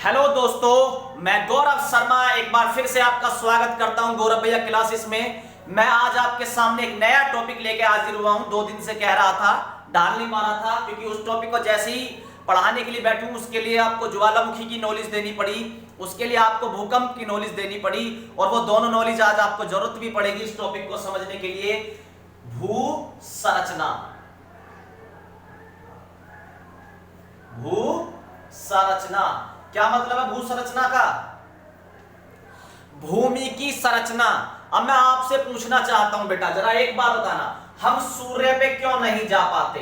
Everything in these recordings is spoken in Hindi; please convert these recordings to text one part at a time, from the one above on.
हेलो दोस्तों, मैं गौरव शर्मा एक बार फिर से आपका स्वागत करता हूं गौरव भैया क्लासेस में। मैं आज आपके सामने एक नया टॉपिक लेके हाजिर हुआ हूं। 2 दिन से कह रहा था, डाल नहीं पा रहा था, क्योंकि उस टॉपिक को जैसे ही पढ़ाने के लिए बैठूं उसके लिए आपको ज्वालामुखी की नॉलेज देनी पड़ी, उसके लिए आपको भूकंप की नॉलेज देनी पड़ी, और वो दोनों नॉलेज आज आपको जरूरत भी पड़ेगी इस टॉपिक को समझने के लिए। भू संरचना, भू संरचना क्या मतलब है? भू संरचना का भूमि की संरचना। अब मैं आपसे पूछना चाहता हूं बेटा, जरा एक बात बताना, हम सूर्य पे क्यों नहीं जा पाते?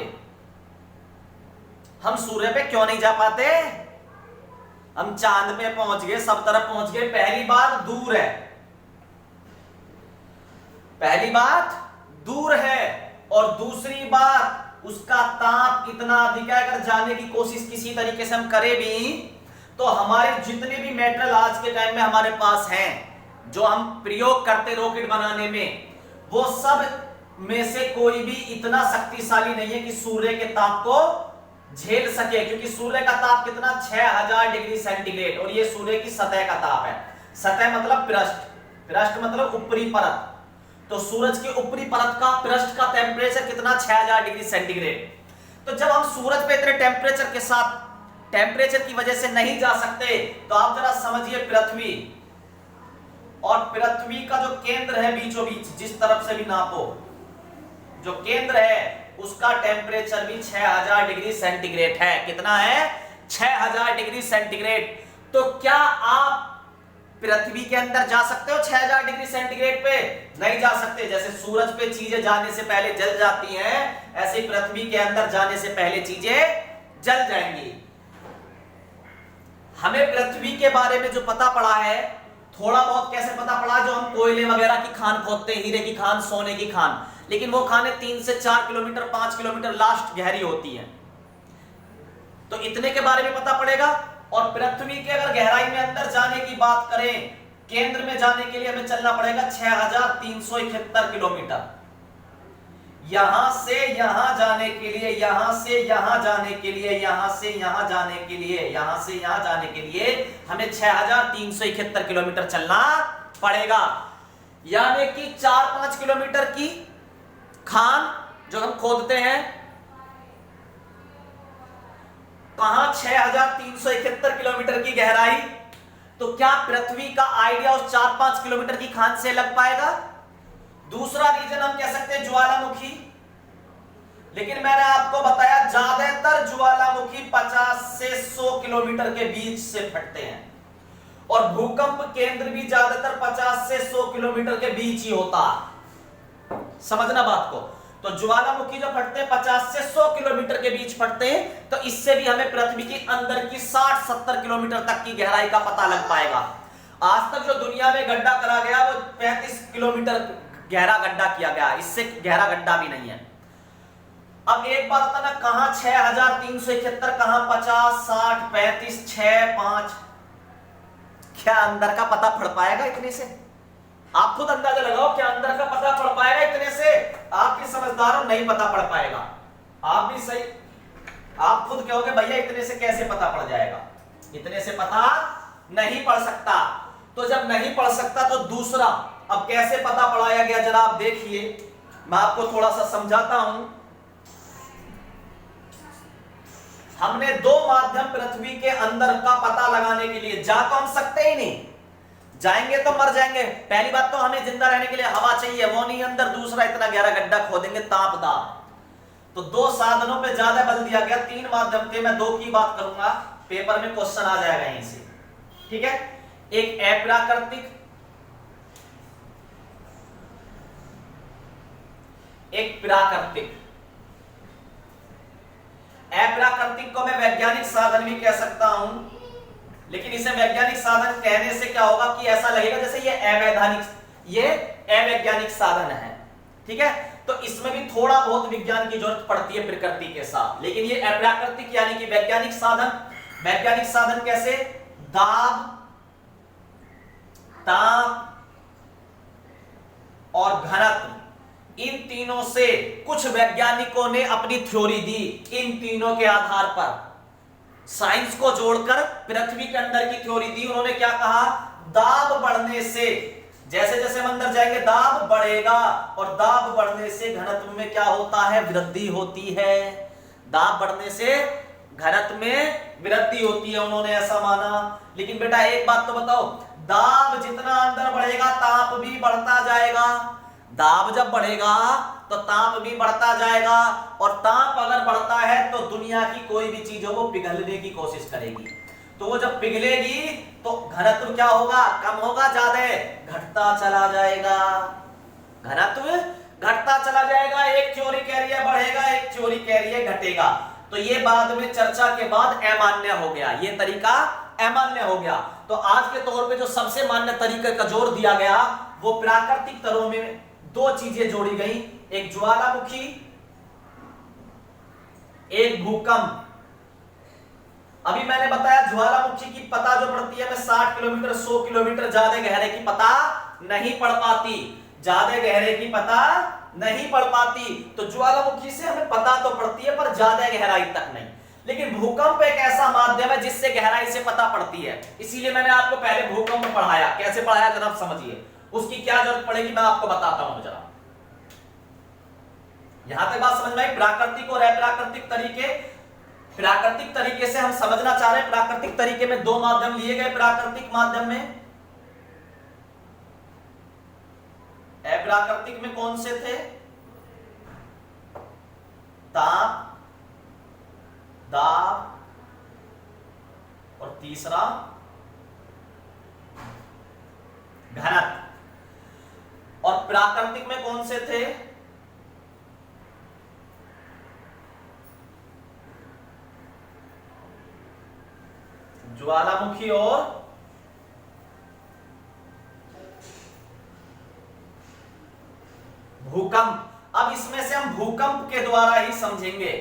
हम सूर्य पे क्यों नहीं जा पाते? हम चांद पे पहुंच गए, सब तरफ पहुंच गए। पहली बात दूर है, पहली बात दूर है, और दूसरी बात उसका ताप इतना अधिक है, अगर जाने की कोशिश किसी तरीके से हम करें भी तो हमारे जितने भी मेटेरियल आज के टाइम में हमारे पास हैं, जो हम प्रयोग करते रॉकेट बनाने में, वो सब में से कोई भी इतना शक्तिशाली नहीं है कि सूर्य के ताप को झेल सके। क्योंकि सूर्य का ताप कितना? 6000 डिग्री सेंटीग्रेड, और ये सूर्य की सतह का ताप है। सतह मतलब पृष्ठ, पृष्ठ मतलब ऊपरी परत। तो सूरज के ऊपरी परत का, पृष्ठ का टेम्परेचर कितना? 6000 डिग्री सेंटीग्रेड। तो जब हम सूरज पे इतने टेम्परेचर के साथ, टेम्परेचर की वजह से नहीं जा सकते, तो आप जरा समझिए, पृथ्वी और पृथ्वी का जो केंद्र है बीचों बीच, जिस तरफ से भी नापो, जो केंद्र है उसका टेम्परेचर भी 6000 डिग्री सेंटीग्रेड है। कितना है? 6000 डिग्री सेंटीग्रेड। तो क्या आप पृथ्वी के अंदर जा सकते हो 6000 डिग्री सेंटीग्रेड पे? नहीं जा सकते। जैसे सूरज पे चीजें जाने से पहले जल जाती हैं, ऐसे पृथ्वी के अंदर जाने से पहले चीजें जल जाएंगी। हमें पृथ्वी के बारे में जो पता पड़ा है, थोड़ा बहुत कैसे पता पड़ा? जो हम कोयले वगैरह की खान खोदते हैं, हीरे की खान, सोने की खान, लेकिन वो खाने 3 से 4 किलोमीटर, 5 किलोमीटर लास्ट गहरी होती है। तो इतने के बारे में पता पड़ेगा। और पृथ्वी के अगर गहराई में अंदर जाने की बात करें, केंद्र में जाने के लिए हमें चलना पड़ेगा 6371 किलोमीटर। यहां से यहां जाने के लिए, यहां से यहां जाने के लिए, यहां से यहां जाने के लिए, यहां से यहां जाने के लिए हमें 6371 किलोमीटर चलना पड़ेगा। यानी कि 4-5 किलोमीटर की खान जो हम खोदते हैं, कहां? 6371 किलोमीटर की गहराई। तो क्या पृथ्वी का आइडिया उस 4-5 किलोमीटर की खान से लग पाएगा? दूसरा रीजन हम कह सकते हैं ज्वालामुखी, लेकिन मैंने आपको बताया ज्यादातर ज्वालामुखी 50 से 100 किलोमीटर के बीच से फटते हैं, और भूकंप केंद्र भी ज्यादातर 50 से 100 किलोमीटर के बीच ही होता है। समझना बात को। तो ज्वालामुखी जो फटते हैं 50 से 100 किलोमीटर के बीच फटते हैं, तो इससे भी हमें पृथ्वी के अंदर की 60-70 किलोमीटर तक की गहराई का पता लग पाएगा। आज तक जो दुनिया में गड्ढा करा गया वो 35 किलोमीटर गहरा गड्ढा किया गया, इससे गहरा गड्ढा भी नहीं है। अब एक बात बताना, कहां 6371, कहां 50, 60, 35, 6, 5? क्या अंदर का पता पड़ पाएगा इतने से? आप खुद अंदाजा लगाओ, क्या अंदर का पता पड़ पाएगा इतने से? आप भी समझदार हो, नहीं पता पड़ पाएगा। आप भी सही, आप खुद कहोगे भैया इतने से कैसे पता पड़ जाएगा? इतने से पता नहीं पड़ सकता। तो जब नहीं पड़ सकता तो दूसरा अब कैसे पता पढ़ाया गया, जरा आप देखिए, मैं आपको थोड़ा सा समझाता हूं। हमने 2 माध्यम पृथ्वी के अंदर का पता लगाने के लिए, जा तो हम सकते ही नहीं, जाएंगे तो मर जाएंगे। पहली बात तो हमें जिंदा रहने के लिए हवा चाहिए, वो नहीं अंदर। दूसरा इतना गहरा गड्ढा खोदेंगे, ताप दाब। तो 2 साधनों पे ज्यादा बल दिया गया, 3 माध्यम थे, मैं 2 की बात करूंगा, पेपर में क्वेश्चन आ जाएगा यहीं से। ठीक है, एक अप्राकृतिक, एक प्राकृतिक। अप्राकृतिक को मैं वैज्ञानिक साधन भी कह सकता हूं, लेकिन इसे वैज्ञानिक साधन कहने से क्या होगा कि ऐसा लगेगा जैसे ये अवैधानिक, ये अवैज्ञानिक साधन है। ठीक है, तो इसमें भी थोड़ा बहुत विज्ञान की जरूरत पड़ती है प्रकृति के साथ, लेकिन ये अप्राकृतिक यानी कि वैज्ञानिक साधन। वैज्ञानिक साधन कैसे? दाब, ताप और घनत्व, इन तीनों से कुछ वैज्ञानिकों ने अपनी थ्योरी दी। इन तीनों के आधार पर साइंस को जोड़कर पृथ्वी के अंदर की थ्योरी दी। उन्होंने क्या कहा, दाब बढ़ने से, जैसे जैसे हम अंदर जाएंगे दाब बढ़ेगा, और दाब बढ़ने से घनत्व में क्या होता है, वृद्धि होती है। दाब बढ़ने से घनत्व में वृद्धि होती है, उन्होंने ऐसा माना। लेकिन बेटा एक बात तो बताओ, दाब जितना अंदर बढ़ेगा ताप भी बढ़ता जाएगा। दाब जब बढ़ेगा तो ताप भी बढ़ता जाएगा, और ताप अगर बढ़ता है तो दुनिया की कोई भी चीज हो वो पिघलने की कोशिश करेगी। तो वो जब पिघलेगी तो घनत्व क्या होगा, कम होगा, ज्यादा घटता चला जाएगा। घनत्व घटता चला जाएगा। एक थ्योरी कह रही है बढ़ेगा, एक थ्योरी कह रही है घटेगा। तो ये बाद में चर्चा के बाद अमान्य हो गया, ये तरीका अमान्य हो गया। तो आज के तौर पे जो सबसे मान्य तरीके का जोर दिया गया वो प्राकृतिक तरों में दो चीजें जोड़ी गई, एक ज्वालामुखी, एक भूकंप। अभी मैंने बताया ज्वालामुखी की पता जो पड़ती है, मैं 60 किलोमीटर 100 किलोमीटर ज्यादा गहरे की पता नहीं पड़ पाती, ज्यादा गहरे की पता नहीं पड़ पाती। तो ज्वालामुखी से हमें पता तो पड़ती है पर ज्यादा गहराई तक नहीं। लेकिन भूकंप एक ऐसा माध्यम है जिससे गहराई से पता पड़ती है, इसीलिए मैंने आपको पहले भूकंप पढ़ाया। कैसे पढ़ाया जरा समझिए, उसकी क्या जरूरत पड़ेगी मैं आपको बताता हूं जरा। यहां तक बात समझ में आई। प्राकृतिक और अप्राकृतिक तरीके, प्राकृतिक तरीके से हम समझना चाह रहे हैं। प्राकृतिक तरीके में दो माध्यम लिए गए, प्राकृतिक माध्यम में। अप्राकृतिक में कौन से थे, ताप, दाब, और तीसरा घनत्व। और प्राकृतिक में कौन से थे, ज्वालामुखी और भूकंप। अब इसमें से हम भूकंप के द्वारा ही समझेंगे।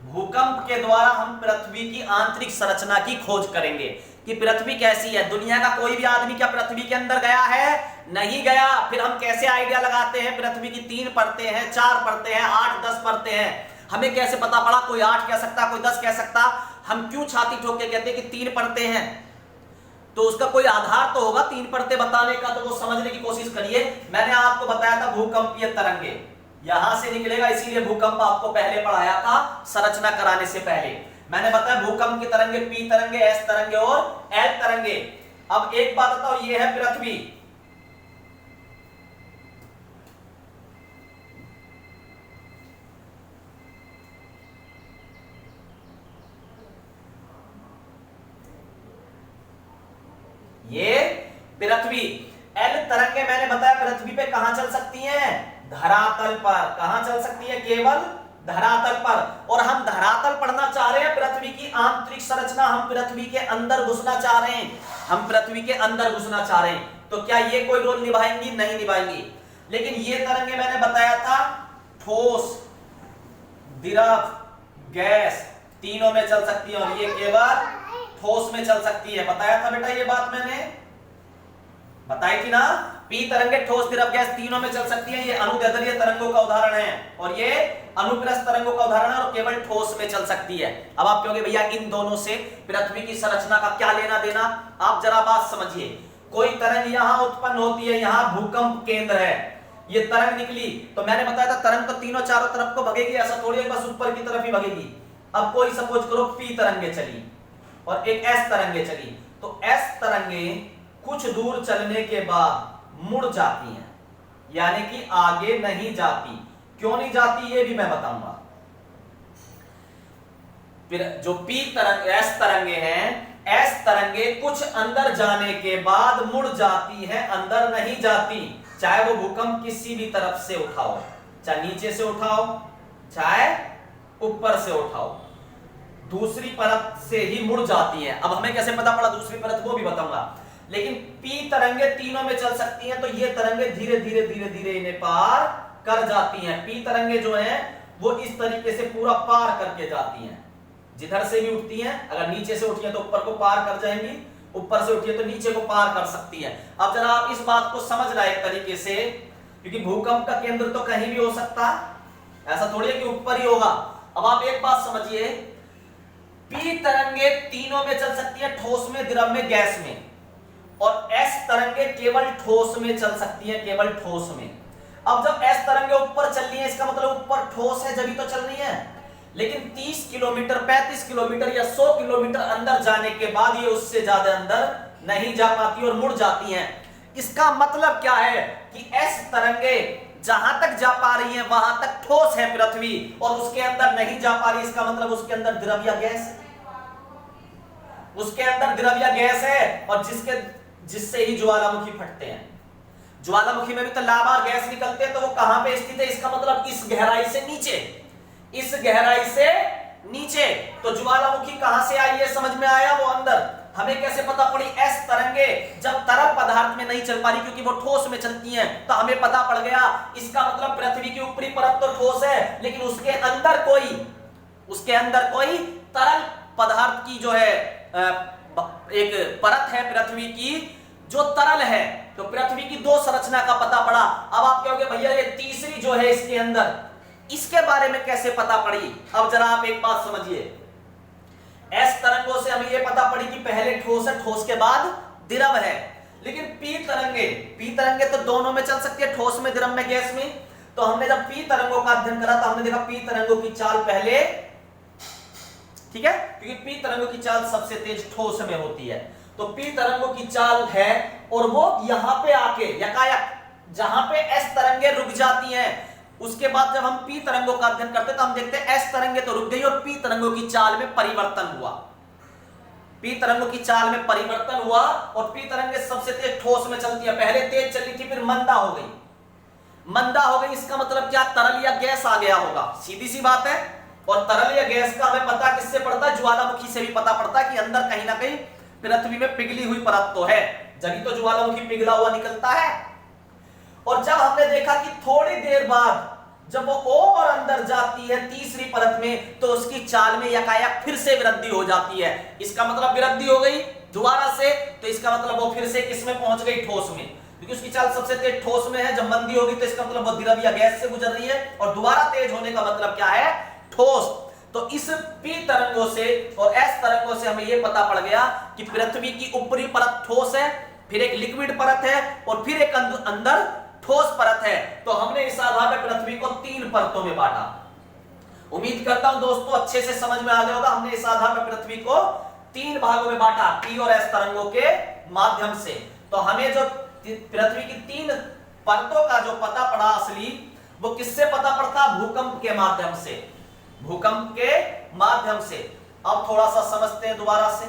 भूकंप के द्वारा हम पृथ्वी की आंतरिक संरचना की खोज करेंगे कि पृथ्वी कैसी है। दुनिया का कोई भी आदमी क्या पृथ्वी के अंदर गया है, नहीं गया। फिर हम कैसे आइडिया लगाते हैं, पृथ्वी की 3 परतें हैं, 4 परतें हैं, 8-10 परतें हैं, हमें कैसे पता पड़ा, कोई 8 कह सकता, कोई 10 कह सकता। हम क्यों छाती ठोक के कहते हैं कि 3 परतें हैं, तो उसका कोई आधार तो होगा 3 परतें बताने का, तो वो समझने की कोशिश करिए। मैंने आपको बताया था भूकंपीय तरंगे यहां से निकलेगा, इसीलिए भूकंप आपको पहले पढ़ाया था संरचना कराने से पहले। मैंने बताया भूकंप की तरंगे पी तरंगे, एस तरंगे और एल तरंगे। अब एक बात बताओ, ये है पृथ्वी, ये पृथ्वी। एल तरंगे मैंने बताया पृथ्वी पे कहां चल सकती हैं, धरातल पर। कहां चल सकती है, केवल धरातल पर। और हम धरातल पढ़ना चाह रहे हैं, पृथ्वी की आंतरिक संरचना, हम पृथ्वी के अंदर घुसना चाह रहे हैं, हम पृथ्वी के अंदर घुसना चाह रहे हैं। तो क्या ये कोई रोल निभाएंगी, नहीं निभाएंगी। लेकिन ये तरंगे मैंने बताया था ठोस, द्रव, गैस तीनों में चल सकती है, और ये केवल ठोस में चल सकती है। बताया था बेटा, ये बात मैंने बताई थी ना। पी तरंगे ठोस, द्रव, गैस तीनों में चल सकती है। ये अनुदैर्ध्य तरंगों का उदाहरण है, और ये अनुप्रस्थ तरंगों का उदाहरण है, और केवल ठोस में चल सकती है। अब आप कहोगे भैया इन दोनों से पृथ्वी की संरचना का क्या लेना देना। आप जरा बात समझिए, कोई तरंग यहां उत्पन्न होती है, यहां भूकंप केंद्र है, ये तरंग निकली, तो मैंने बताया था तरंग तो तीनों चारों तरफ को भगेगी, ऐसा थोड़ी है बस ऊपर की तरफ ही भगेगी। अब कोई सपोज करो पी तरंगे चली और एक एस तरंगे चली, तो एस तरंगे कुछ दूर चलने के बाद मुड़ जाती हैं, यानी कि आगे नहीं जाती। क्यों नहीं जाती ये भी मैं बताऊंगा। फिर जो पी तरंग, एस तरंगे हैं, एस तरंगे कुछ अंदर जाने के बाद मुड़ जाती है, अंदर नहीं जाती। चाहे वो भूकंप किसी भी तरफ से उठाओ, चाहे नीचे से उठाओ, चाहे ऊपर से उठाओ, दूसरी परत से ही मुड़ जाती है। अब हमें कैसे पता पड़ा दूसरी परत, वो भी बताऊंगा। लेकिन पी तरंगे तीनों में चल सकती हैं, तो ये तरंगे धीरे धीरे धीरे धीरे इन्हें पार कर जाती हैं। पी तरंगे जो हैं वो इस तरीके से पूरा पार करके जाती हैं, जिधर से भी उठती हैं। अगर नीचे से उठी है तो ऊपर को पार कर जाएंगी, ऊपर से उठी है तो नीचे को पार कर सकती है। अब जरा आप इस बात को समझ रहे एक तरीके से, क्योंकि भूकंप का केंद्र तो कहीं भी हो सकता, ऐसा थोड़ी है कि ऊपर ही होगा। अब आप एक बात समझिए, पी तरंगे तीनों में चल सकती है, ठोस में, द्रव में, गैस में, और एस तरंगे केवल ठोस में चल सकती है, केवल ठोस में। अब जब एस तरंगे ऊपर चल रही है, इसका मतलब ऊपर ठोस है जब ही तो चल रही है, लेकिन 30 किलोमीटर, 35 किलोमीटर या 100 किलोमीटर अंदर जाने के बाद ये उससे ज्यादा अंदर नहीं जा पाती और मुड़ जाती हैं। इसका मतलब क्या है कि एस तरंगे जहां तक जा पा रही हैं वहां तक ठोस है पृथ्वी, और उसके अंदर नहीं जा पा रही, इसका मतलब उसके अंदर द्रव या गैस है, उसके अंदर द्रव या गैस है, और जिससे ही ज्वालामुखी फटते हैं। ज्वालामुखी में भी तो लावा और गैस निकलते हैं, तो वो कहां पे स्थित है, इसका मतलब इस गहराई से नीचे, इस गहराई से नीचे। तो ज्वालामुखी कहां से आई है समझ में आया, वो अंदर। हमें कैसे पता पड़ी, एस तरंगे जब तरल पदार्थ में नहीं चल पा रही क्योंकि वो ठोस में चलती हैं, तो हमें पता पड़ गया इसका मतलब पृथ्वी की ऊपरी परत तो ठोस है, लेकिन उसके अंदर कोई तरल पदार्थ की जो है एक परत है पृथ्वी की जो तरल है। तो पृथ्वी की दो संरचना का पता पड़ा। अब आप कहोगे भैया ये तीसरी जो है इसके अंदर, इसके बारे में कैसे पता पड़ी। अब जरा आप एक बात समझिए, एस तरंगों से हमें यह पता पड़ी कि पहले ठोस है, ठोस के बाद द्रव है, लेकिन पी तरंगे तो दोनों में चल सकती है, ठोस में, द्रव में, गैस में। तो हमने जब पी तरंगों का अध्ययन करा तो हमने देखा पी तरंगों की चाल पहले, ठीक है, क्योंकि पी तरंगों की चाल सबसे तेज ठोस में होती है। तो पी तरंगों की चाल है, और वो यहां पे आके यकायक जहां पे एस तरंगे रुक जाती हैं, उसके बाद जब हम पी तरंगों का अध्ययन करते हैं तो हम देखते हैं एस तरंगे तो रुक गई और पी तरंगों की चाल में परिवर्तन हुआ। पी तरंगों की चाल में परिवर्तन हुआ और पी तरंगे सबसे तेज ठोस में चलती है। पहले तेज चली थी, फिर मंदा हो गई। इसका मतलब क्या, तरल या गैस आ गया होगा, सीधी सी बात है। और तरल या गैस का हमें पता किससे पड़ता है, ज्वालामुखी से भी पता पड़ता है कि अंदर कहीं ना कहीं पृथ्वी में पिघली हुई परत तो है, जब तो ज्वालामुखी पिघला हुआ निकलता है। और जब हमने देखा कि थोड़ी देर बाद जब वो और अंदर जाती है तीसरी परत में, तो उसकी चाल में यकायक फिर से वृद्धि हो जाती है। इसका मतलब वृद्धि हो गई दोबारा से, तो इसका मतलब वो फिर से किस में पहुंच गई, ठोस में, क्योंकि उसकी चाल सबसे तेज ठोस में है। जब मंदी होगी तो इसका मतलब वो द्रव या गैस से गुजर रही है, और दोबारा तेज होने का मतलब क्या है, ठोस। तो इस पी तरंगों से और एस तरंगों से हमें यह पता पड़ गया कि पृथ्वी की ऊपरी परत ठोस है, फिर एक लिक्विड परत है, और फिर एक अंदर ठोस परत है। तो हमने इस आधार पर पृथ्वी को 3 परतों में बांटा। उम्मीद करता हूं दोस्तों अच्छे से समझ में आ गया होगा। हमने इस आधार पर पृथ्वी को 3 भागों में बांटा, पी और एस तरंगों के माध्यम से। तो हमें जो पृथ्वी की 3 परतों का जो पता पड़ा असली, वो किससे पता पड़ता, भूकंप के माध्यम से, भूकंप के माध्यम से। अब थोड़ा सा समझते हैं दोबारा से।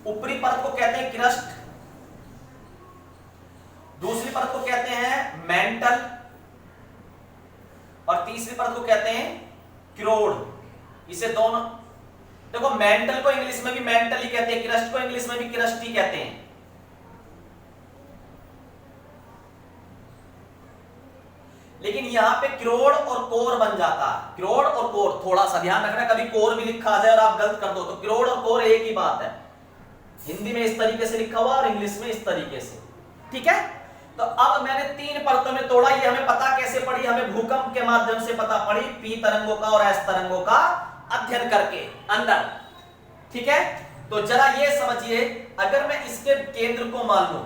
ऊपरी परत को कहते हैं क्रस्ट, दूसरी परत को कहते हैं मेंटल, और तीसरी परत को कहते हैं क्रोड। इसे दोनों देखो, मेंटल को इंग्लिश में भी मेंटल ही कहते हैं, क्रस्ट को इंग्लिश में भी क्रस्ट ही कहते हैं। लेकिन यहां पे क्रोड और कोर बन जाता है, क्रोड और कोर, थोड़ा सा ध्यान रखना, कभी कोर भी लिखा आ जाए और आप गलत कर दो तो क्रोड और कोर एक ही बात है। हिंदी में इस तरीके से लिखा हुआ और इंग्लिश में इस तरीके से, ठीक है। तो अब मैंने 3 परतों में तोड़ा। ये हमें पता कैसे पड़ी, हमें भूकंप के माध्यम से पता पड़ी, पी तरंगों का और एस तरंगों का अध्ययन करके अंदर, ठीक है। तो जरा ये समझिए, अगर मैं इसके केंद्र को मान लूं,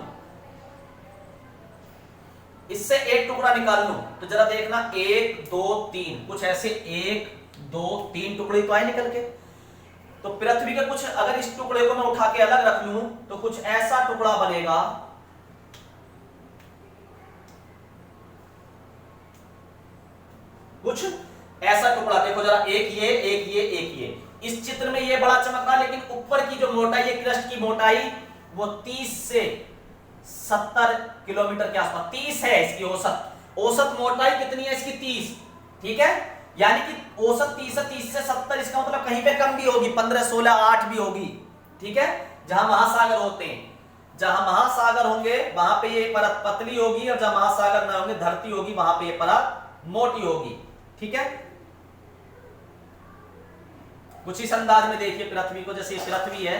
इससे एक टुकड़ा निकाल लूं, तो जरा देखना 1 2 3, कुछ ऐसे 1 2 3 टुकड़े तो आए निकल के। तो पृथ्वी के कुछ, अगर इस टुकड़े को मैं उठा के अलग रख लूं तो कुछ ऐसा टुकड़ा बनेगा, कुछ ऐसा टुकड़ा। देखो जरा, एक ये। इस चित्र में ये बड़ा चमक रहा, लेकिन ऊपर की जो मोटाई है, क्रस्ट की मोटाई, वो 30 से 70 किलोमीटर के आसपास, 30 है इसकी औसत मोटाई कितनी है इसकी, 30, ठीक है। यानी कि औसत 30 है, 30 से 70, इसका मतलब कहीं पे कम भी होगी, 15 16 8 भी होगी, ठीक है। जहां महासागर होते हैं, जहां महासागर होंगे वहां पे ये परत पतली होगी, और जहां महासागर ना होंगे, धरती होगी, वहां पे ये परत मोटी होगी, ठीक है। कुछ इस अंदाज में देखिए पृथ्वी को, जैसे पृथ्वी है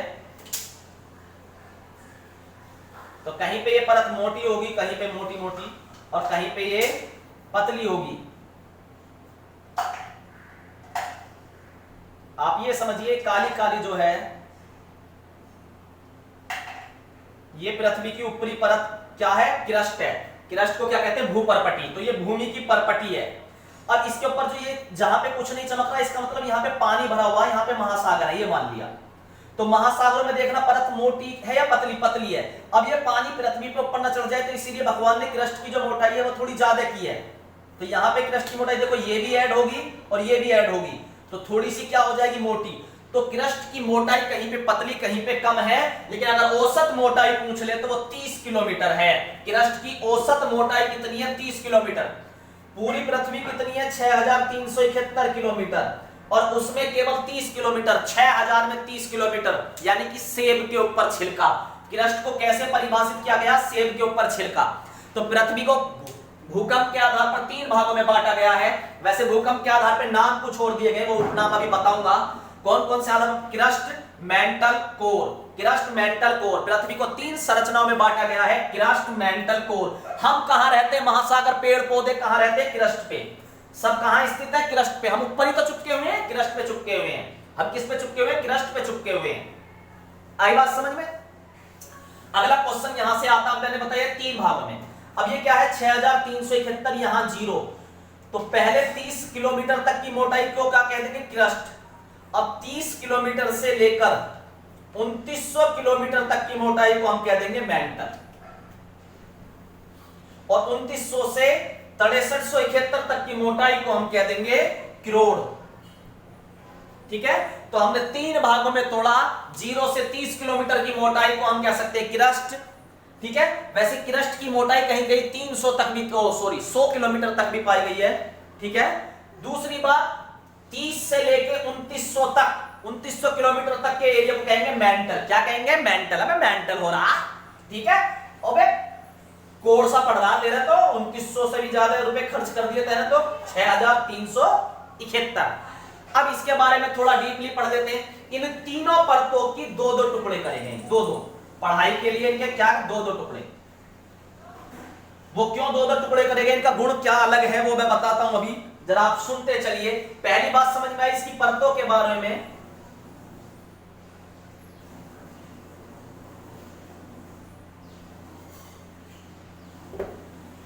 तो कहीं पे ये परत मोटी होगी, कहीं पे मोटी मोटी, और कहीं पे ये पतली होगी। आप ये समझिए काली काली जो है ये पृथ्वी की ऊपरी परत क्या है, क्रस्ट है। क्रस्ट को क्या कहते हैं, भूपरपटी। तो ये भूमि की परपटी है। अब इसके ऊपर जो ये जहां पे कुछ नहीं चमक रहा, इसका मतलब यहाँ पे पानी भरा हुआ है, यहाँ पे महासागर है, ये मान लिया। तो महासागरों में देखना परत मोटी है या पतली, पतली है। अब ये पानी पृथ्वी पे ऊपर न चढ़ जाए, तो इसीलिए भगवान ने क्रस्ट की जो मोटाई है वो थोड़ी ज्यादा की है। तो यहाँ पे क्रस्ट की मोटाई देखो, ये भी ऐड होगी और ये भी ऐड होगी, तो थोड़ी सी क्या हो जाएगी, मोटी। तो क्रस्ट की मोटाई कहीं पे पतली कहीं पे कम है, लेकिन अगर औसत मोटाई पूछ ले तो वो 30 किलोमीटर है। क्रस्ट की औसत मोटाई कितनी है, 30 किलोमीटर। पूरी पृथ्वी कितनी है, 6371 किलोमीटर, और उसमें केवल 30 किलोमीटर, 6000 में 30 किलोमीटर, यानी कि सेब के ऊपर छिलका। क्रस्ट को कैसे परिभाषित किया गया, सेब के ऊपर छिलका। तो पृथ्वी को भूकंप के आधार पर 3 भागों में बांटा गया है। वैसे भूकंप के आधार पर नाम कुछ छोड़ दिए गए, वो उपनाम अभी बताऊंगा कौन कौन से आलम। Crust, mantle, core. Crust, mantle, core. पृथ्वी को 3 संरचनाओं में बांटा गया है, क्रस्ट, मेंटल, कोर। हम कहां रहते हैं, महासागर, पेड़ पौधे कहां रहते हैं, क्रस्ट पे। सब कहां स्थित है, क्रस्ट पे। हम ऊपर ही तो चिपके हुए हैं, क्रस्ट पे चिपके हुए हैं। हम किस पे चिपके हुए हैं, क्रस्ट पे चिपके हुए हैं। आई बात समझ में। अगला क्वेश्चन यहां से आता, मैंने बताया 3 भागों में। अब ये क्या है, 6371, यहां 0। तो पहले 30 किलोमीटर तक की मोटाई को क्या कह देंगे, क्रस्ट। अब 30 किलोमीटर से लेकर 2900 किलोमीटर तक की मोटाई को हम कह देंगे मेंटल, और 2900 से 6371 तक की मोटाई को हम कह देंगे क्रोड़। ठीक है, तो हमने 3 भागों में तोड़ा। 0 से 30 किलोमीटर की मोटाई को हम कह सकते हैं क्रस्ट। ठीक है, वैसे क्रस्ट की मोटाई कहीं कहीं 300 तक भी, 100 किलोमीटर तक भी पाई गई है। ठीक है, दूसरी बात 30 से लेके 2900 तक, 2900 किलोमीटर तक के एरिया को कहेंगे मेंटल। क्या कहेंगे, मेंटल। अबे मेंटल हो रहा, ठीक है। अबे कोड़ सा पढ़ रहा तेरे, तो 2900 से भी ज्यादा रुपए खर्च कर दिए तेरे, तो 6371। अब इसके बारे में थोड़ा डीपली पढ़ लेते हैं। इन तीनों परतों की 2-2 टुकड़े करेंगे, 2-2। पढ़ाई के लिए इनके क्या 2-2 टुकड़े। वो क्यों 2-2 टुकड़े करेंगे, इनका गुण क्या अलग है वो मैं बताता हूं अभी, जरा आप सुनते चलिए। पहली बात समझ में आई इसकी परतों के बारे में।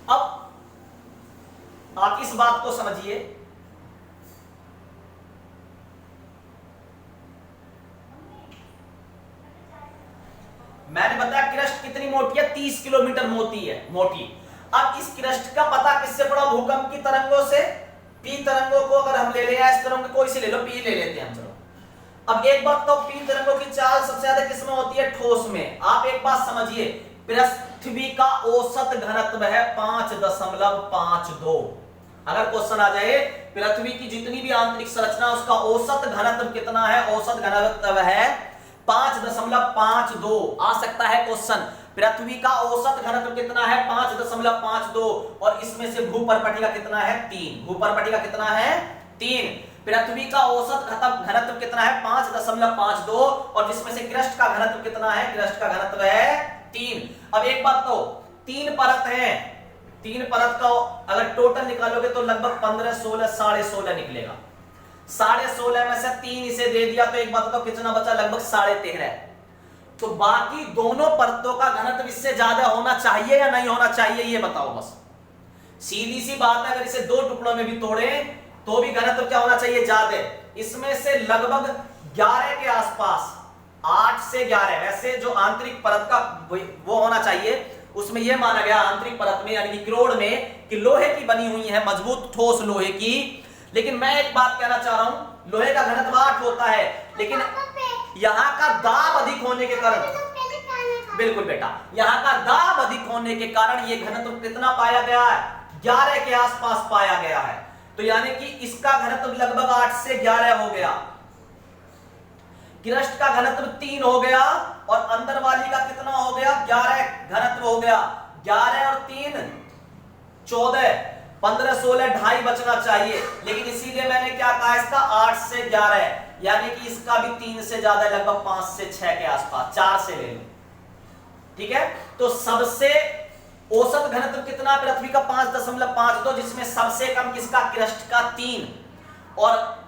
अब आप इस बात को समझिए, मैंने बताया क्रस्ट कितनी मोटी है, 30 किलोमीटर मोटी है, मोटी। अब इस क्रस्ट का पता किससे पड़ा, भूकंप की तरंगों से। पी तरंगों को अगर हम ले लें, एस तरंग कोई सी ले लो, पी ले लेते हैं हम। चलो अब एक बात, तो पी तरंगों की चाल सबसे ज्यादा किस में होती है, ठोस में। आप एक बात समझिए, पृथ्वी का औसत घनत्व है 5.52। अगर क्वेश्चन आ जाए पृथ्वी की जितनी भी आंतरिक संरचना उसका औसत घनत्व कितना है, औसत घनत्व है 5.52। आ सकता है क्वेश्चन, पृथ्वी का औसत घनत्व कितना है, 5.52, और इसमें से भूपरपटी का कितना है, 3। भूपरपटी का कितना है, 3। पृथ्वी का औसत घनत्व कितना है, 5.52, और जिसमें से क्रस्ट का घनत्व कितना है, क्रस्ट का घनत्व है 3। अब एक बात, तो 3 परत है, 3 परत का अगर टोटल निकालोगे तो लगभग 15, 16, 16.5 निकलेगा। 16.5 में से 3 इसे दे दिया, तो एक बात तो कितना बचा, लगभग 13.5। तो बाकी दोनों परतों का घनत्व इससे ज्यादा होना चाहिए या नहीं होना चाहिए, ये बताओ बस। सीधी सी बात है, अगर इसे 2 टुकड़ों में भी तोड़े तो भी घनत्व क्या होना चाहिए, ज्यादा। इसमें से लगभग 11 के आसपास, 8 से 11, वैसे जो आंतरिक परत का वो होना चाहिए, उसमें यह माना गया आंतरिक परत में यानी कि क्रोड़ में कि लोहे की बनी हुई है, मजबूत ठोस लोहे की। लेकिन मैं एक बात कहना चाह रहा हूं, लोहे का घनत्व 8 होता है, लेकिन यहां का दाब अधिक होने के कारण, बिल्कुल बेटा, यहां का दाब अधिक होने के कारण यह घनत्व कितना पाया गया है, 11 के आसपास पाया गया है। तो यानी कि इसका घनत्व लगभग 8 से 11 हो गया। क्रस्ट का घनत्व 3 हो गया, और अंदर वाली का कितना हो गया, 11 घनत्व हो गया। 11 और 3 14, 15, 16, 2.5 बचना चाहिए। लेकिन इसीलिए मैंने क्या कहा, इसका 8 से 11, यानी कि इसका भी 3 से ज्यादा, लगभग 5 से 6 के आसपास, 4 से ले लो। ठीक है, तो सबसे औसत घनत्व कितना पृथ्वी का, 5.52, जिसमें सबसे कम किसका, क्रस्ट का 3, और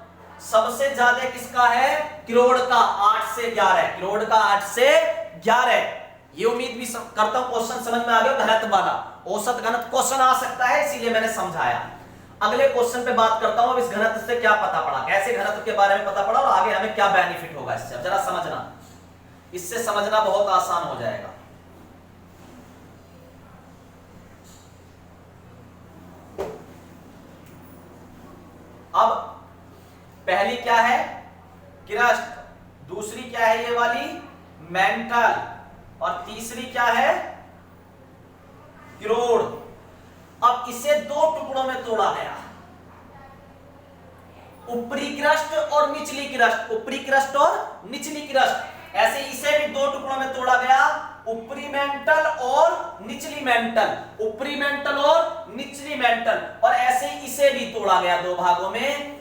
सबसे ज्यादा किसका है? क्रोड़ का, 8 से 11, क्रोड़ का 8 से 11। ये उम्मीद भी करता हूं क्वेश्चन समझ में आ गया। घनत्व वाला औसत घनत्व क्वेश्चन आ सकता है, इसीलिए मैंने समझाया। अगले क्वेश्चन पे बात करता हूं। अब इस घनत्व से क्या पता पड़ा, कैसे घनत्व के बारे में पता पड़ा और आगे हमें क्या बेनिफिट होगा इससे, जरा समझना। इससे समझना बहुत आसान हो जाएगा। अब पहली क्या है? क्रिस्ट, दूसरी क्या है ये वाली? मेंटल, और तीसरी क्या है? क्रोड़। अब इसे दो टुकड़ों में तोड़ा गया, ऊपरी क्रस्ट और निचली क्रस्ट, ऊपरी क्रस्ट और निचली क्रस्ट। ऐसे इसे भी दो टुकड़ों में तोड़ा गया, ऊपरी मेंटल और निचली मेंटल, ऊपरी मेंटल और निचली मेंटल। और ऐसे ही इसे भी तोड़ा गया दो भागों में,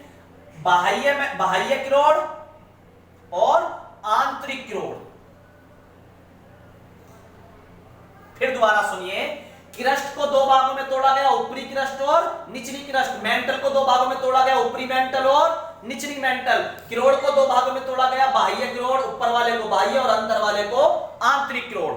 बाह्य क्रोड़ और आंतरिक क्रोड़। फिर दोबारा सुनिए, क्रस्ट को दो भागों में तोड़ा गया, ऊपरी क्रस्ट और निचली क्रस्ट। मेंटल को दो भागों में तोड़ा गया, ऊपरी मेंटल और निचली मेंटल। क्रोड़ को दो भागों में तोड़ा गया, बाह्य क्रोड़, ऊपर वाले को बाह्य और अंदर वाले को आंतरिक क्रोड़।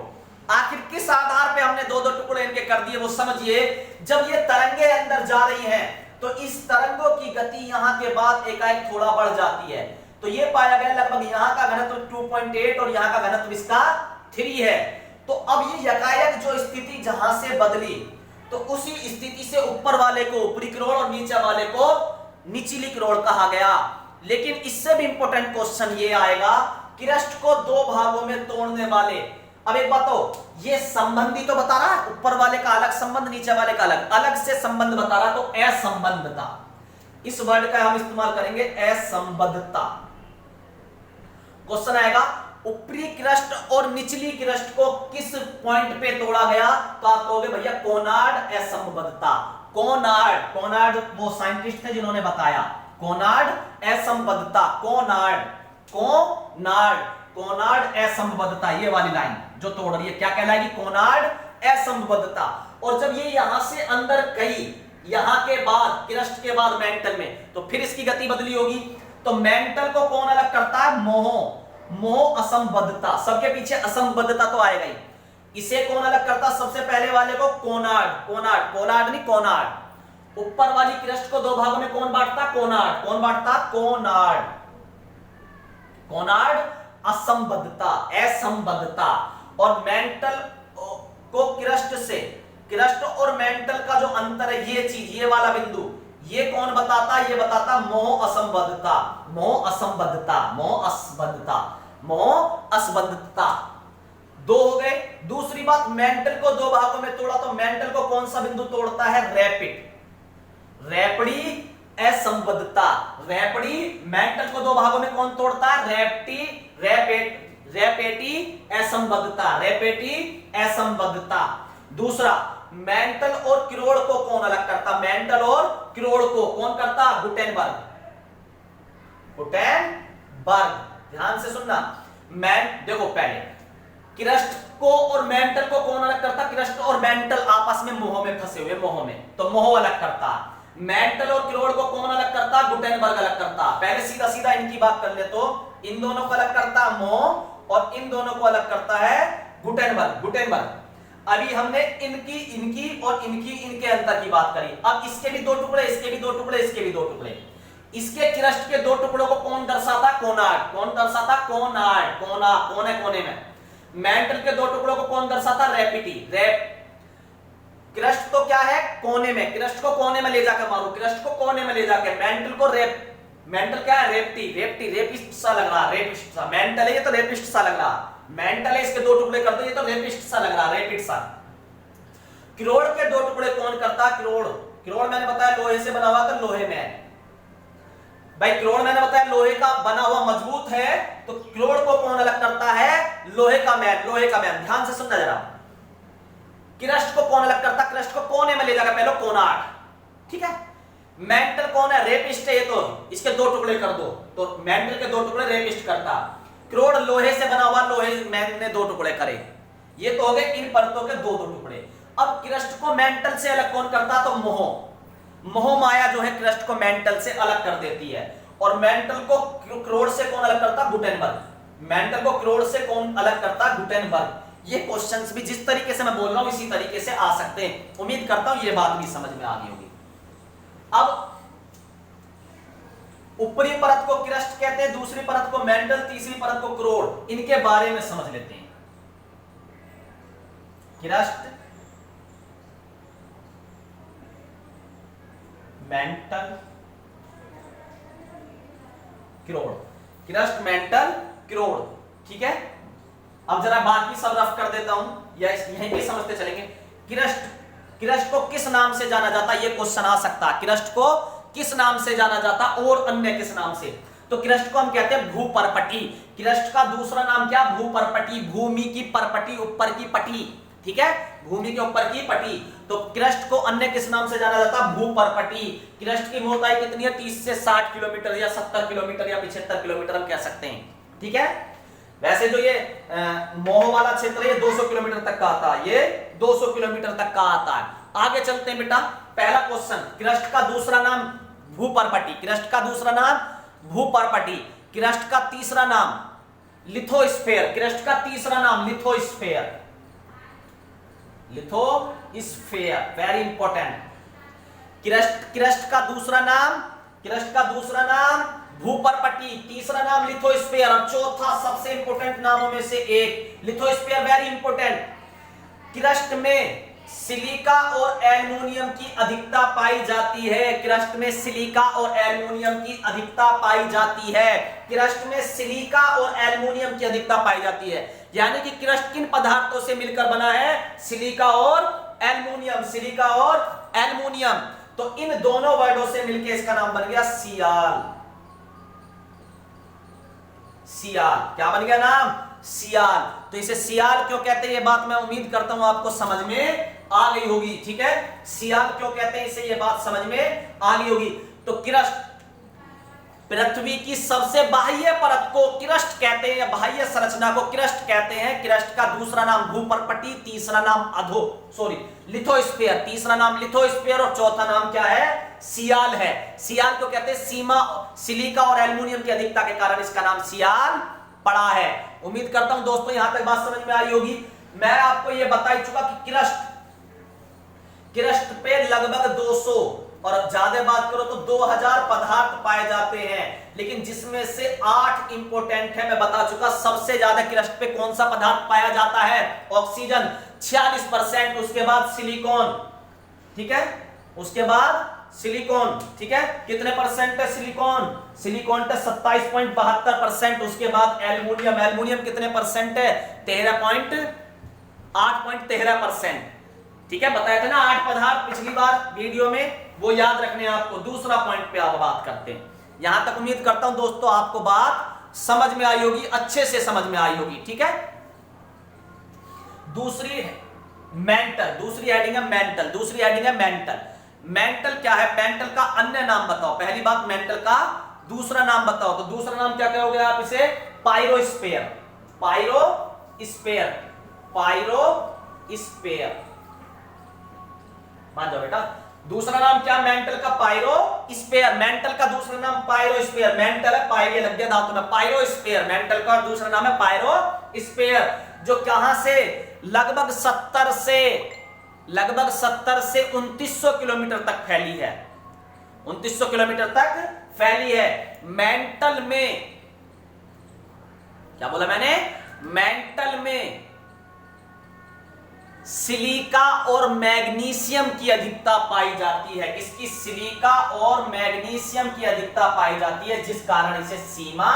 आखिर किस आधार पे हमने दो दो टुकड़े इनके कर दिए वो समझिए। जब ये तरंगे अंदर जा रही हैं तो इस तरंगों की गति यहां के बाद एकाएक थोड़ा बढ़ जाती है। तो ये पाया गया लगभग यहां का घनत्व 2.8 और यहां का घनत्व इसका 3 है। तो अब ये यकायक जो स्थिति जहां से बदली, तो उसी स्थिति से ऊपर वाले को ऊपरी क्रोड़ और नीचे वाले को निचली क्रोड़ कहा गया। लेकिन इससे भी इंपॉर्टेंट क्वेश्चन ये आएगा, क्रस्ट को दो भागों में तोड़ने वाले। अब एक बात हो, ये संबंधी तो बता रहा है, ऊपर वाले का अलग संबंध, नीचे वाले का अलग, अलग से संबंध बता रहा, तो असंबद्धता, इस वर्ड का हम इस्तेमाल करेंगे, असंबद्धता। क्वेश्चन आएगा ऊपरी क्रस्ट और निचली क्रस्ट को किस पॉइंट पे तोड़ा गया? तो आप कहोगे भैया कोनार्ड असंबद्धता। कोनार्ड वो साइंटिस्ट थे जिन्होंने बताया, कोनार्ड असंबद्धता, कोनार्ड असंबद्धता। ये वाली लाइन जो तोड़ रही है क्या कहलाएगी? कोनार्ड असंबद्धता। और जब ये यहां से अंदर गई, यहां के बाद क्रस्ट के बाद मेंटल में, तो फिर इसकी गति बदली होगी। तो मेंटल को कौन अलग करता है? मोह असंबद्धता। सबके पीछे असंबद्धता तो आएगा ही। इसे कौन अलग करता? सबसे पहले वाले को कोनार्ड नहीं, कोनार्ड। ऊपर वाली क्रस्ट को दो भागों में कौन बांटता? कोनार्ड। कौन बांटता? कोनार्ड असंबद्धता। और मेंटल को क्रस्ट और मेंटल का जो अंतर है, ये चीज, ये वाला बिंदु, ये कौन बताता? ये बताता मोह असंबद्धता। दो हो गए। दूसरी बात, मेंटल को दो भागों में तोड़ा, तो मेंटल को कौन सा बिंदु तोड़ता है? रैपिडी असंबद्धता। मेंटल को दो भागों में कौन तोड़ता है? रैपेटी असंबद्धता। दूसरा, मेंटल और क्रोड़ को कौन अलग करता? मेंटल और क्रोड़ को कौन करता? गुटेनबर्ग। ध्यान से सुनना। देखो पहले क्रस्ट को और मेंटल को कौन अलग करता? क्रस्ट और मेंटल आपस में मोह में फंसे हुए, तो मोह अलग करता। मेंटल और क्रोड़ को कौन अलग करता? गुटेनबर्ग अलग करता। पहले सीधा सीधा इनकी बात कर ले, तो इन दोनों को अलग करता मोह और इन दोनों को अलग करता है गुटेनबर्ग। अभी हमने इनकी और इनके अंतर की बात करी। अब इसके भी दो टुकड़े, इसके भी दो टुकड़े, इसके भी दो टुकड़े। इसके क्रस्ट के दो टुकड़ों को कौन दर्शाता? कोनार्ड। कौन दर्शाता? कोन है कोने में। मेंटल के दो टुकड़ों को कौन दर्शाता? रैपिडी। क्रस्ट तो क्या है? कोने में। क्रस्ट को कोने में ले जाकर मारो, क्रस्ट को कोने में ले जाकर। मेंटल क्या है? रेपिस्ट सा लग रहा, मेंटल है ये तो रेपिस्ट सा लग रहा। मेंटल है, इसके दो टुकड़े कर दो, ये तो रेपिस्ट सा लग रहा, रेपिड सा। क्रोड़ के दो टुकड़े कौन करता? क्रोड़ मैंने बताया लोहे से बना हुआ, तो लोहे में भाई क्रोड़ मैंने बताया लोहे का बना हुआ मजबूत है, तो क्रोड़ को कौन अलग करता है? लोहे का मैन। ध्यान से सुनना जरा। क्रस्ट को कौन अलग करता? क्रस्ट को कोने में ले जाकर पहले कोनार्ड, ठीक है। मेंटल कौन है? रेपिस्ट है ये, तो इसके दो टुकड़े कर दो, तो मेंटल के दो टुकड़े रेपिस्ट करता। क्रोड़ लोहे से बना हुआ, लोहे मैन ने दो टुकड़े करे, ये तो हो गए इन परतों के दो टुकड़े। अब क्रस्ट को मेंटल से अलग कौन करता? तो मोह माया जो है क्रस्ट को मेंटल से अलग कर देती है। और मेंटल को क्रोड से कौन अलग करता? गुटेनबर्ग। मेंटल को क्रोड से कौन अलग करता? गुटेनबर्ग। ये क्वेश्चंस भी जिस तरीके से मैं बोल रहा हूं इसी तरीके से आ सकते हैं। उम्मीद करता हूं ये बात भी समझ में आ गई होगी। अब ऊपरी परत को क्रस्ट कहते हैं, दूसरी परत को मेंटल, तीसरी परत को क्रोड। इनके बारे में समझ लेते हैं। क्रस्ट, मेंटल, क्रोड। क्रस्ट, मेंटल, क्रोड, ठीक है। अब जरा बाकी सब रफ कर देता हूं या यहीं पे समझते चलेंगे। क्रस्ट को किस नाम से जाना जाता? ये क्वेश्चन आ सकता। क्रस्ट को किस नाम से जाना जाता और अन्य किस नाम से? तो क्रस्ट को हम कहते हैं भूपर्पटी। क्रस्ट का दूसरा नाम क्या? भूपर्पटी। भूमि की परपटी, ऊपर की पटी, ठीक है, भूमि के ऊपर की पटी। तो क्रस्ट को अन्य किस नाम से जाना जाता? भूपर्पटी। क्रस्ट की मोटाई कितनी है? 30 से 60 किलोमीटर या 70 किलोमीटर या 75 किलोमीटर हम कह सकते हैं, ठीक है। वैसे जो ये मोह वाला क्षेत्र है ये 200 किलोमीटर तक का आता है, ये 200 किलोमीटर तक का आता है। आगे चलते हैं बेटा। पहला क्वेश्चन, क्रस्ट का दूसरा नाम भूपर्पटी। क्रस्ट का दूसरा नाम भूपर्पटी। क्रस्ट का तीसरा नाम लिथोस्फीयर। क्रस्ट का तीसरा नाम lithosphere. Lithosphere, very important. Crust का दूसरा नाम भूपर्पटी, तीसरा नाम लिथोस्फीयर और चौथा सबसे इंपॉर्टेंट नामों में से एक लिथोस्फीयर, वेरी इंपॉर्टेंट। क्रस्ट में सिलिका और एल्युमिनियम की अधिकता पाई जाती है। क्रस्ट में सिलिका और एल्युमिनियम की अधिकता पाई जाती है। क्रस्ट में सिलिका और एल्युमिनियम की अधिकता पाई जाती है। यानी कि क्रस्ट किन पदार्थों से मिलकर बना है? सिलिका और एल्युमिनियम। सिलिका और एल्युमिनियम। तो इन दोनों वर्डों से मिलकर इसका नाम बन गया सियाल। सियाल, क्या बन गया नाम? सियाल। तो इसे सियाल क्यों कहते हैं ये बात मैं उम्मीद करता हूं आपको समझ में आ गई होगी, ठीक है। सियाल क्यों कहते हैं इसे ये बात समझ में आ गई होगी। तो क्रस्ट, पृथ्वी की सबसे बाह्य परत को क्रस्ट कहते हैं, बाह्य संरचना को क्रस्ट कहते हैं। क्रस्ट का दूसरा नाम भूपर्पटी, तीसरा नाम लिथोस्फीयर, तीसरा नाम लिथोस्फीयर और चौथा नाम क्या है? सियाल है। सियाल को कहते हैं सीमा, सिलिका और एल्युमिनियम की अधिकता के कारण इसका नाम सियाल पड़ा है। उम्मीद करता हूं दोस्तों यहां तक बात समझ में आई होगी। मैं आपको यह बता ही चुका कि क्रस्ट पे लगभग 200 और ज्यादा बात करो तो 2000 पदार्थ पाए जाते हैं, लेकिन जिसमें से 8 इंपोर्टेंट है। मैं बता चुका सबसे ज्यादा क्रस्ट पे कौन सा पदार्थ पाया जाता है? ऑक्सीजन 46%, उसके बाद सिलिकॉन, ठीक है, उसके बाद सिलिकॉन, ठीक है, कितने परसेंट है सिलिकॉन? सिलिकॉन का 27.72%। उसके बाद एल्युमिनियम, एल्युमिनियम कितने परसेंट है? 8.13%, ठीक है। बताया था ना 8 पदार्थ पिछली बार वीडियो में, वो याद रखने आपको। दूसरा पॉइंट पे आप बात करते हैं। यहां तक उम्मीद करता हूं दोस्तों आपको बात समझ में आई होगी, अच्छे से समझ में आई होगी, ठीक है। दूसरी हेडिंग है मेंटल। दूसरी हेडिंग है मेंटल। मेंटल क्या है? मेंटल का अन्य नाम बताओ। पहली बात, मेंटल का दूसरा नाम बताओ। तो दूसरा नाम क्या कहोगे आप इसे? पायरोस्फीयर। पायरोस्फीयर, पायरोस्फीयर, मान जाओ बेटा। दूसरा नाम क्या? मेंटल का पायरोस्फीयर। मेंटल का दूसरा नाम पायरोस्फीयर। मेंटल है पायरो लग गया धातु में, पायरोस्फीयर। मेंटल का दूसरा नाम है पायरोस्फीयर, जो कहां से? लगभग 70 से 2900 किलोमीटर तक फैली है। 2900 किलोमीटर तक फैली है। मेंटल में क्या बोला मैंने? मेंटल में सिलिका और मैग्नीशियम की अधिकता पाई जाती है। किसकी? सिलिका और मैग्नीशियम की अधिकता पाई जाती है, जिस कारण इसे सीमा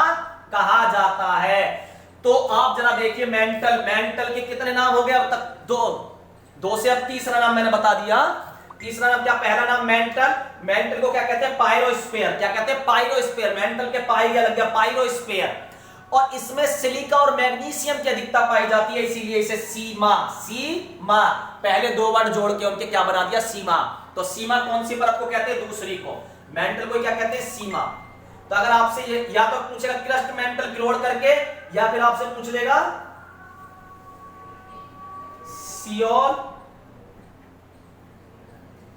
कहा जाता है। तो आप जरा देखिए मेंटल के कितने नाम हो गए अब तक? दो से अब तीसरा नाम मैंने बता दिया। तीसरा नाम क्या? पहला नाम मेंटल को क्या कहते हैं? पायरोस्फीयर। क्या कहते हैं? पायरोस्फीयर। मेंटल के पायरिया लग गया, पायरोस्फीयर। और इसमें सिलिका और मैग्नीशियम की अधिकता पाई जाती है, इसीलिए इसे सीमा पहले 2 वर्ड जोड़ के उनके क्या बना दिया? सीमा। तो सीमा कौन सी परत को कहते हैं? दूसरी को। मेंटल को क्या कहते हैं? सीमा। तो अगर आपसे या तो पूछेगा क्रस्ट मेंटल क्रोड करके, या फिर आपसे पूछ लेगा सियोल,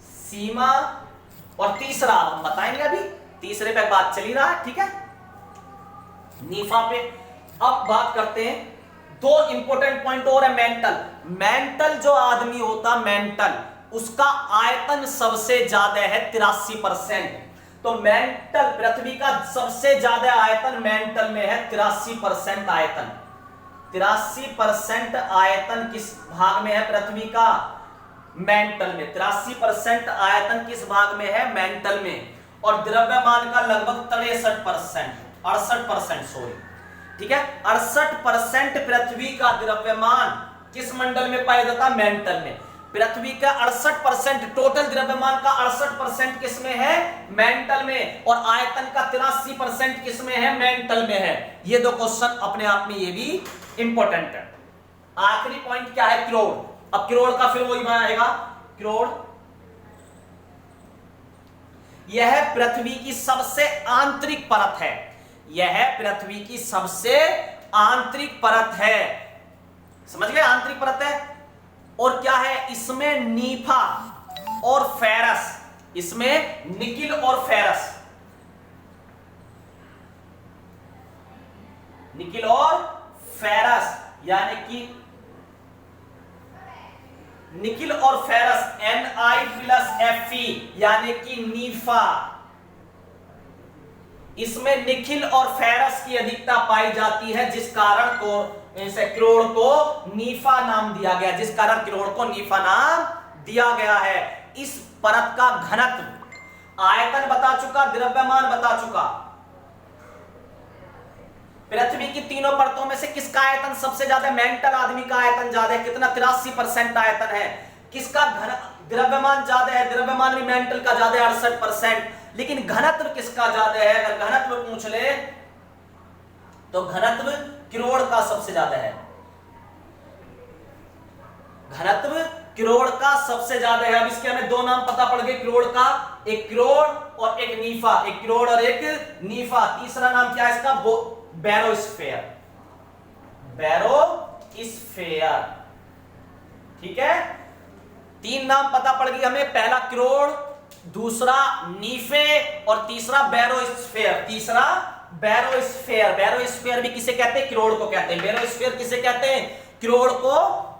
सीमा, और तीसरा हम बताएंगे अभी तीसरे पे बात चली रहा है, ठीक है। नीफा पे अब बात करते हैं, दो इंपॉर्टेंट पॉइंट और है। मेंटल जो आदमी होता मेंटल, उसका आयतन सबसे ज्यादा है 83%। तो मेंटल पृथ्वी का सबसे ज्यादा आयतन मेंटल में है 83% आयतन। 83% आयतन किस भाग में है पृथ्वी का? मेंटल में। 83% आयतन किस भाग में है? मेंटल में। और द्रव्यमान का लगभग 68% सॉरी, ठीक है। 68% पृथ्वी का द्रव्यमान किस मंडल में पाया जाता है? मेंटल में। पृथ्वी का 68% टोटल द्रव्यमान का 68% किस में है? मेंटल में। और आयतन का 83% किस में है? मेंटल में है। ये दो क्वेश्चन अपने आप में ये भी इंपॉर्टेंट है। आखिरी पॉइंट क्या है? क्रोड़। अब क्रोड़ का फिर वही बनाएगा, क्रोड़ यह पृथ्वी की सबसे आंतरिक परत है। यह पृथ्वी की सबसे आंतरिक परत है, समझ गए? आंतरिक परत है। और क्या है इसमें? नीफा और फेरस, इसमें निकिल और फेरस, निकिल और फेरस, यानी कि निकिल और फेरस Ni+Fe, यानी कि नीफा। इसमें निकिल और फेरस की अधिकता पाई जाती है, जिस कारण को इसे क्रोड़ को नीफा नाम दिया गया, जिस कारण क्रोड़ को नीफा नाम दिया गया है। इस परत का घनत्व, आयतन बता चुका, द्रव्यमान बता चुका। पृथ्वी की तीनों परतों में से किसका आयतन सबसे ज्यादा? मेंटल आदमी का आयतन ज्यादा है, कितना? 83% आयतन है। किसका द्रव्यमान ज्यादा है? द्रव्यमान भी मेंटल का ज्यादा है 68%। लेकिन घनत्व किसका ज्यादा है? अगर घनत्व पूछ ले तो घनत्व क्रोड़ का सबसे ज्यादा है। घनत्व क्रोड़ का सबसे ज्यादा है। अब इसके हमें दो नाम पता पड़ गए क्रोड़ का, एक क्रोड़ और एक नीफा। एक क्रोड़ और एक नीफा। तीसरा नाम क्या है इसका? बैरोस्फीयर। बैरोस्फीयर, ठीक है। तीन नाम पता पड़ गई हमें, पहला क्रोड़, दूसरा नीफे और तीसरा बैरोस्फीयर। तीसरा बैरोस्फीयर। बैरोस्फीयर भी किसे कहते हैं? क्रोड़ को कहते हैं। बैरोस्फीयर किसे कहते हैं? क्रोड़ को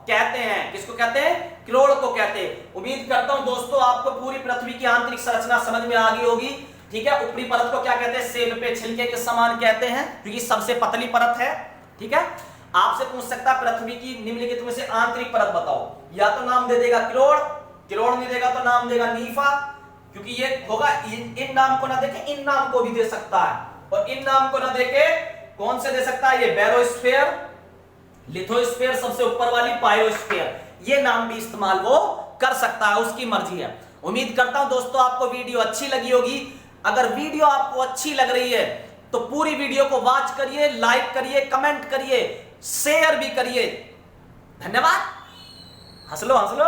कहते हैं। किसको कहते हैं? क्रोड़ को कहते हैं। उम्मीद करता हूं दोस्तों आपको पूरी पृथ्वी की आंतरिक संरचना समझ में आ गई होगी, ठीक है। ऊपरी परत को क्या कहते हैं? सेब पे छिलके के समान कहते हैं, क्योंकि सबसे पतली परत है, ठीक है। आपसे पूछ सकता है पृथ्वी की निम्नलिखित में से आंतरिक परत बताओ, या तो नाम दे देगा क्रोड़, क्रोड़ नहीं देगा तो नाम देगा नीफा, क्योंकि ये होगा इन नाम को ना देके इन नाम को भी दे सकता है, और इन नाम को ना देके कौन से दे सकता है? ये बैरोस्फीयर, लिथोस्फीयर सबसे ऊपर वाली, पायोस्फीयर, ये नाम भी इस्तेमाल वो कर सकता है, उसकी मर्जी है। उम्मीद करता हूं दोस्तों आपको वीडियो अच्छी लगी होगी। अगर वीडियो आपको अच्छी लग रही है तो पूरी वीडियो को वॉच करिए, लाइक करिए, कमेंट करिए, शेयर भी करिए। धन्यवाद। हंस लो हंस लो।